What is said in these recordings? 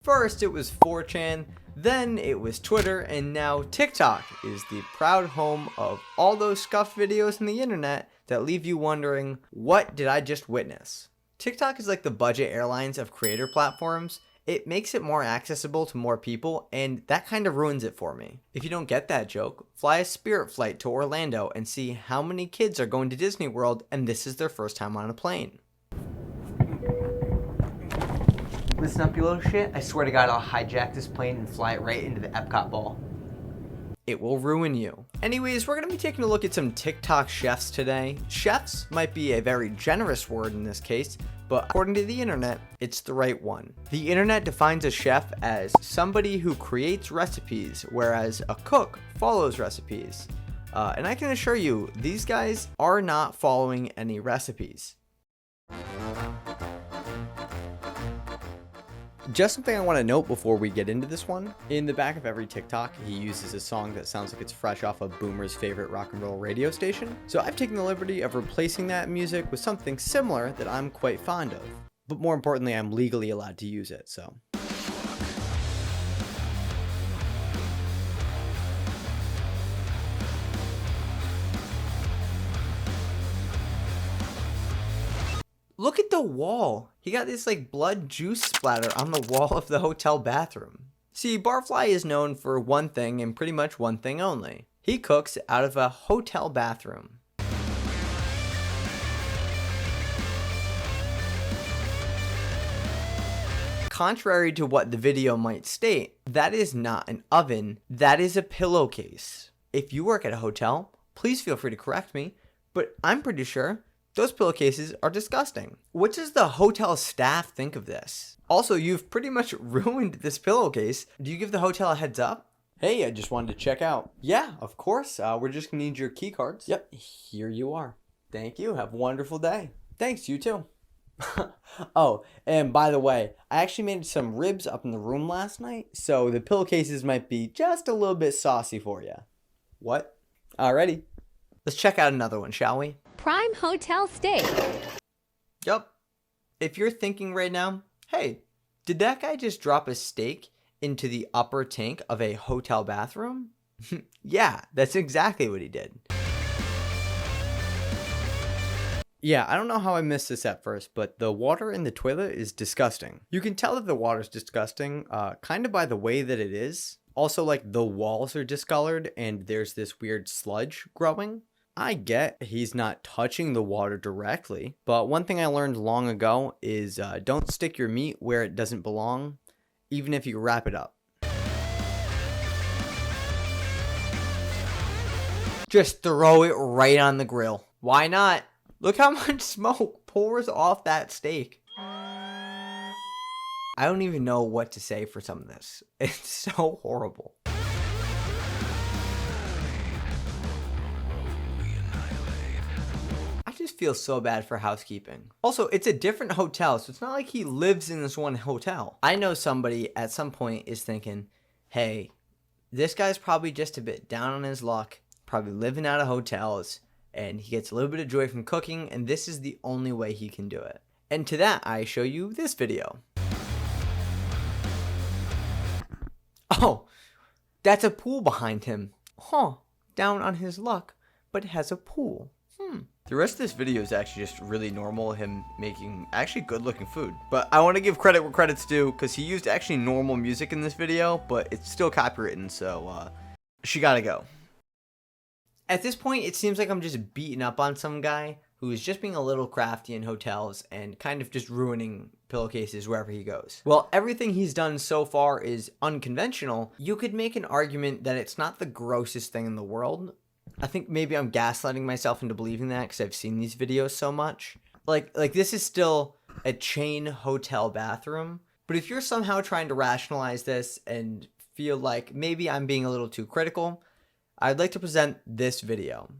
First it was 4chan, then it was Twitter, and now TikTok is the proud home of all those scuffed videos on the internet that leave you wondering, what did I just witness? TikTok is like the budget airlines of creator platforms. It makes it more accessible to more people, and that kind of ruins it for me. If you don't get that joke, fly a Spirit flight to Orlando and see how many kids are going to Disney World and this is their first time on a plane. Listen up, you little shit. I swear to God, I'll hijack this plane and fly it right into the Epcot ball. It will ruin you. Anyways, we're going to be taking a look at some TikTok chefs today. Chefs might be a very generous word in this case, but according to the internet, it's the right one. The internet defines a chef as somebody who creates recipes, whereas a cook follows recipes. And I can assure you, these guys are not following any recipes. Just something I want to note before we get into this one. In the back of every TikTok, he uses a song that sounds like it's fresh off of Boomer's favorite rock and roll radio station. So I've taken the liberty of replacing that music with something similar that I'm quite fond of. But more importantly, I'm legally allowed to use it, so. Look at the wall. He got this like blood juice splatter on the wall of the hotel bathroom. See, Barfly is known for one thing and pretty much one thing only. He cooks out of a hotel bathroom. Contrary to what the video might state, that is not an oven, that is a pillowcase. If you work at a hotel, please feel free to correct me, but I'm pretty sure those pillowcases are disgusting. What does the hotel staff think of this? Also, you've pretty much ruined this pillowcase. Do you give the hotel a heads up? Hey, I just wanted to check out. Yeah, of course. We're just gonna need your key cards. Yep, here you are. Thank you. Have a wonderful day. Thanks, you too. Oh, and by the way, I actually made some ribs up in the room last night, so the pillowcases might be just a little bit saucy for you. What? Alrighty. Let's check out another one, shall we? Prime Hotel Steak. Yup. If you're thinking right now, hey, did that guy just drop a steak into the upper tank of a hotel bathroom? Yeah, that's exactly what he did. Yeah, I don't know how I missed this at first, but the water in the toilet is disgusting. You can tell that the water's disgusting, kind of by the way that it is. Also, like, the walls are discolored and there's this weird sludge growing. I get he's not touching the water directly, but one thing I learned long ago is don't stick your meat where it doesn't belong, even if you wrap it up. Just throw it right on the grill. Why not? Look how much smoke pours off that steak. I don't even know what to say for some of this. It's so horrible. I just feel so bad for housekeeping. Also, it's a different hotel, so it's not like he lives in this one hotel. I know somebody at some point is thinking, hey, this guy's probably just a bit down on his luck, probably living out of hotels, and he gets a little bit of joy from cooking, and this is the only way he can do it. And to that, I show you this video. Oh, that's a pool behind him. Huh, down on his luck, but has a pool. The rest of this video is actually just really normal, him making actually good looking food. But I want to give credit where credit's due, because he used actually normal music in this video, but it's still copywritten, so she gotta go. At this point, it seems like I'm just beating up on some guy who is just being a little crafty in hotels and kind of just ruining pillowcases wherever he goes. Well, everything he's done so far is unconventional. You could make an argument that it's not the grossest thing in the world. I think maybe I'm gaslighting myself into believing that because I've seen these videos so much. Like this is still a chain hotel bathroom. But if you're somehow trying to rationalize this and feel like maybe I'm being a little too critical, I'd like to present this video.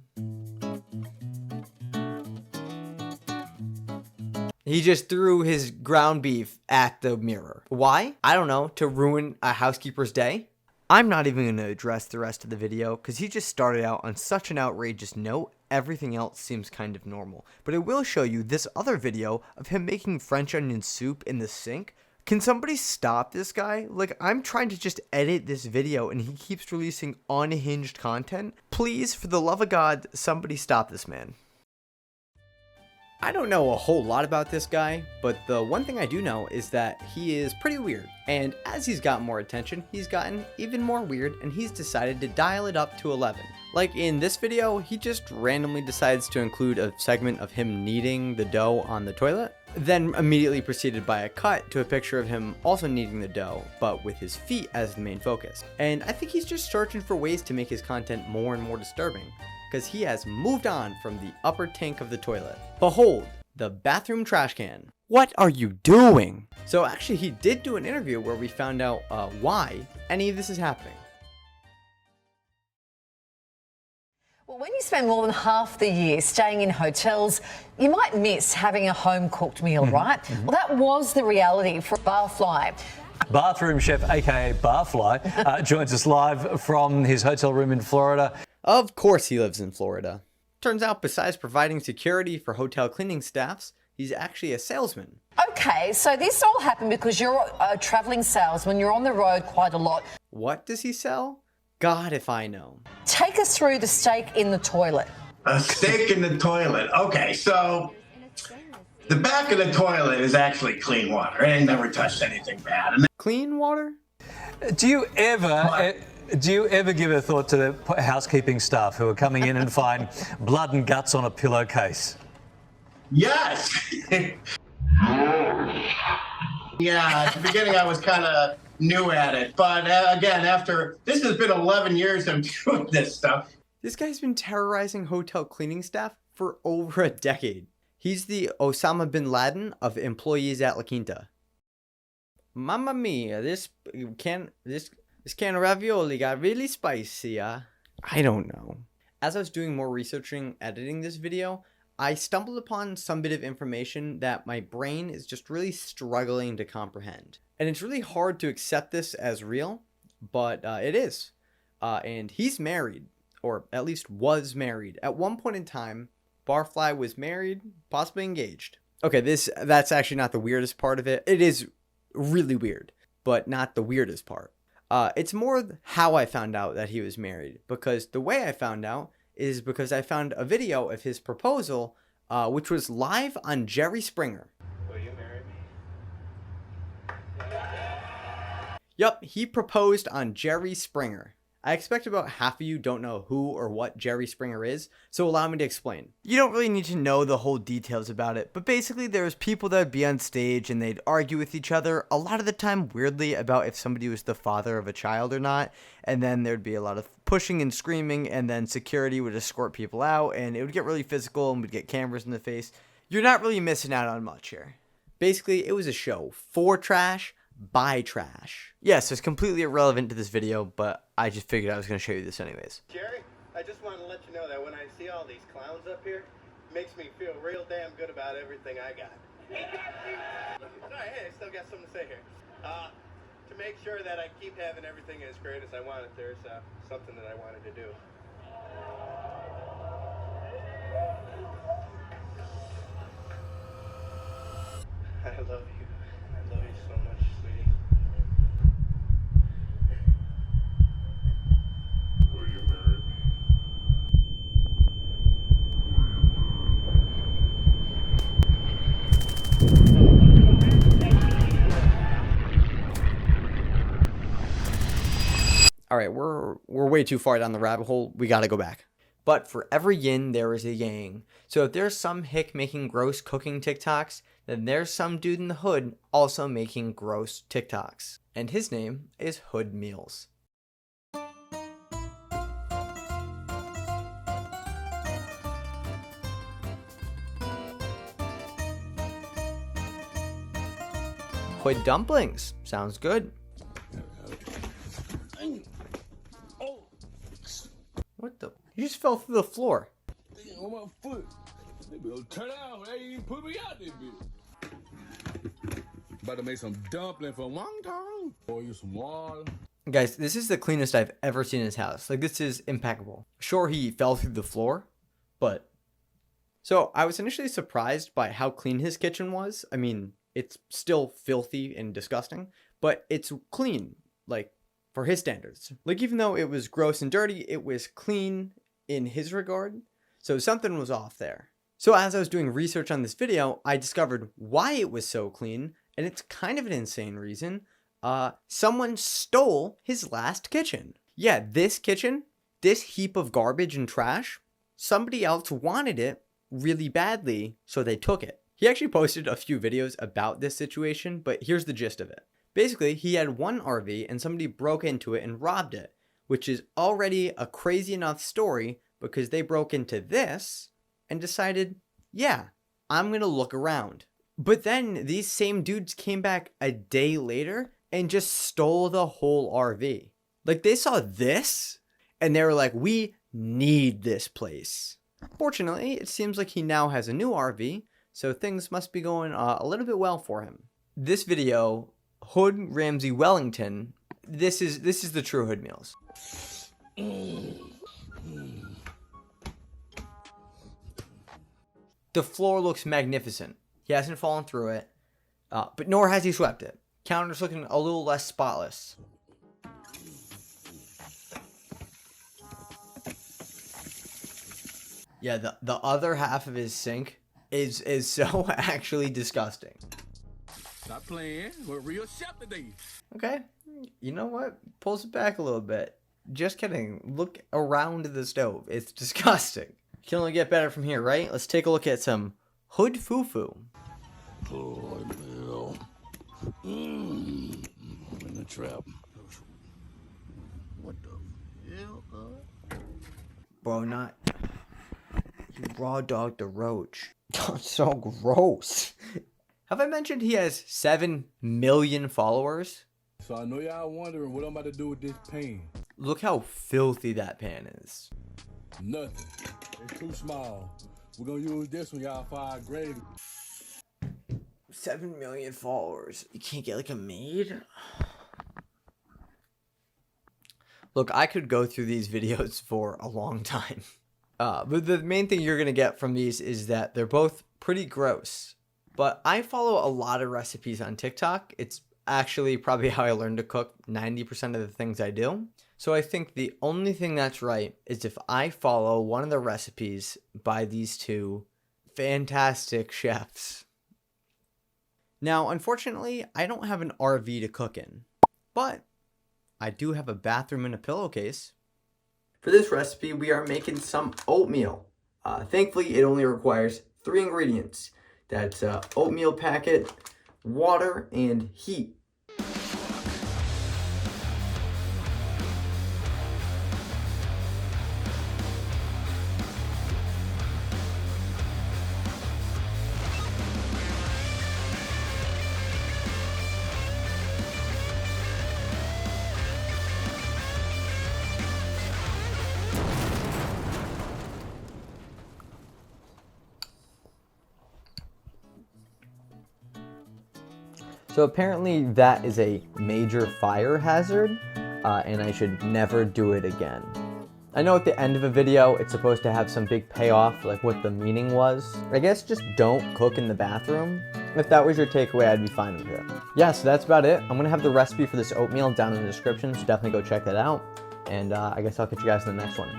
He just threw his ground beef at the mirror. Why? I don't know, to ruin a housekeeper's day? I'm not even going to address the rest of the video because he just started out on such an outrageous note. Everything else seems kind of normal. But I will show you this other video of him making French onion soup in the sink Can somebody stop this guy? Like, I'm trying to just edit this video and he keeps releasing unhinged content. Please, for the love of God, somebody stop this man. I don't know a whole lot about this guy, but the one thing I do know is that he is pretty weird. And as he's gotten more attention, he's gotten even more weird, and he's decided to dial it up to 11. Like in this video, he just randomly decides to include a segment of him kneading the dough on the toilet, then immediately proceeded by a cut to a picture of him also kneading the dough, but with his feet as the main focus. And I think he's just searching for ways to make his content more and more disturbing, because he has moved on from the upper tank of the toilet. Behold, the bathroom trash can. What are you doing? So actually he did do an interview where we found out why any of this is happening. Well, when you spend more than half the year staying in hotels, you might miss having a home-cooked meal, right? Well, that was the reality for Barfly. Bathroom chef, aka Barfly, joins us live from his hotel room in Florida. Of course he lives in Florida. Turns out besides providing security for hotel cleaning staffs, he's actually a salesman. Okay, so this all happened because you're a travelling salesman, you're on the road quite a lot. What does he sell? God if I know. Take us through the steak in the toilet. A steak in the toilet. Okay, so the back of the toilet is actually clean water. It ain't never touched anything bad. Clean water? Do you ever give a thought to the housekeeping staff who are coming in and find blood and guts on a pillowcase? Yes. Yeah, at the beginning I was kind of new at it, but again, after this has been 11 years of doing this stuff. This guy's been terrorizing hotel cleaning staff for over a decade. He's the Osama bin Laden of employees at La Quinta. Mamma mia, this can of ravioli got really spicy, I don't know. As I was doing more researching, editing this video, I stumbled upon some bit of information that my brain is just really struggling to comprehend. And it's really hard to accept this as real, but it is. And he's married, or at least was married. At one point in time, Barfly was married, possibly engaged. Okay, that's actually not the weirdest part of it. It is really weird, but not the weirdest part. It's more how I found out that he was married, because the way I found out is because I found a video of his proposal, which was live on Jerry Springer. Will you marry me? Yup, he proposed on Jerry Springer. I expect about half of you don't know who or what Jerry Springer is, so allow me to explain. You don't really need to know the whole details about it, but basically there's people that would be on stage and they'd argue with each other, a lot of the time weirdly about if somebody was the father of a child or not, and then there'd be a lot of pushing and screaming, and then security would escort people out, and it would get really physical and we'd get cameras in the face. You're not really missing out on much here. Basically, it was a show for trash, by trash. Yes, it's completely irrelevant to this video, but I just figured I was going to show you this anyways. Jerry, I just want to let you know that when I see all these clowns up here, it makes me feel real damn good about everything I got. Sorry, hey, I still got something to say here. To make sure that I keep having everything as great as I want it, there's something that I wanted to do. I love you. I love you so much, sweetie. Will you marry me? All right, we're way too far down the rabbit hole. We got to go back. But for every yin, there is a yang. So if there's some hick making gross cooking TikToks, then there's some dude in the hood also making gross TikToks. And his name is hoodmeals. Hood dumplings. Sounds good. What the? You just fell through the floor. On my foot. They better turn out. They ain't put me out there, bitch. About to make some dumpling for wonton. Pour you some water. Guys, this is the cleanest I've ever seen his house. Like, this is impeccable. Sure, he fell through the floor, but... So, I was initially surprised by how clean his kitchen was. I mean, It's still filthy and disgusting, but it's clean, like, for his standards. Like, even though it was gross and dirty, it was clean in his regard. So something was off there. So as I was doing research on this video, I discovered why it was so clean, and it's kind of an insane reason. Someone stole his last kitchen. Yeah, this kitchen, this heap of garbage and trash, somebody else wanted it really badly, so they took it. He actually posted a few videos about this situation, but here's the gist of it. Basically, he had one RV and somebody broke into it and robbed it, which is already a crazy enough story because they broke into this and decided, yeah, I'm gonna look around. But then these same dudes came back a day later and just stole the whole RV. Like, they saw this and they were like, we need this place. Fortunately, it seems like he now has a new RV, so things must be going a little bit well for him. This video, Hood Ramsey Wellington, this is the true Hood Meals. The floor looks magnificent. He hasn't fallen through it, but nor has he swept it. Counter's looking a little less spotless. Yeah, the other half of his sink is so actually disgusting. Stop playing. We're a real chef today. Okay, you know what? Pulls it back a little bit. Just kidding. Look around the stove. It's disgusting. Can only get better from here, right? Let's take a look at some Hood Fufu. Oh, no. I'm in the trap. What the hell, Bro, not... You raw dogged the roach. That's so gross. Have I mentioned he has 7 million followers? So I know y'all wondering what I'm about to do with this pan. Look how filthy that pan is. Nothing. It's too small. We're gonna use this one, y'all, for our gravy. 7 million followers. You can't get like a maid? Look, I could go through these videos for a long time. But the main thing you're going to get from these is that they're both pretty gross. But I follow a lot of recipes on TikTok. It's actually probably how I learned to cook 90% of the things I do. So I think the only thing that's right is if I follow one of the recipes by these two fantastic chefs. Now, unfortunately, I don't have an RV to cook in, but I do have a bathroom and a pillowcase. For this recipe, we are making some oatmeal. Thankfully, it only requires 3 ingredients. That's oatmeal packet, water, and heat. So apparently that is a major fire hazard, and I should never do it again. I know at the end of a video, it's supposed to have some big payoff, like what the meaning was. I guess just don't cook in the bathroom. If that was your takeaway, I'd be fine with it. Yeah, so that's about it. I'm gonna have the recipe for this oatmeal down in the description, so definitely go check that out. And I guess I'll catch you guys in the next one.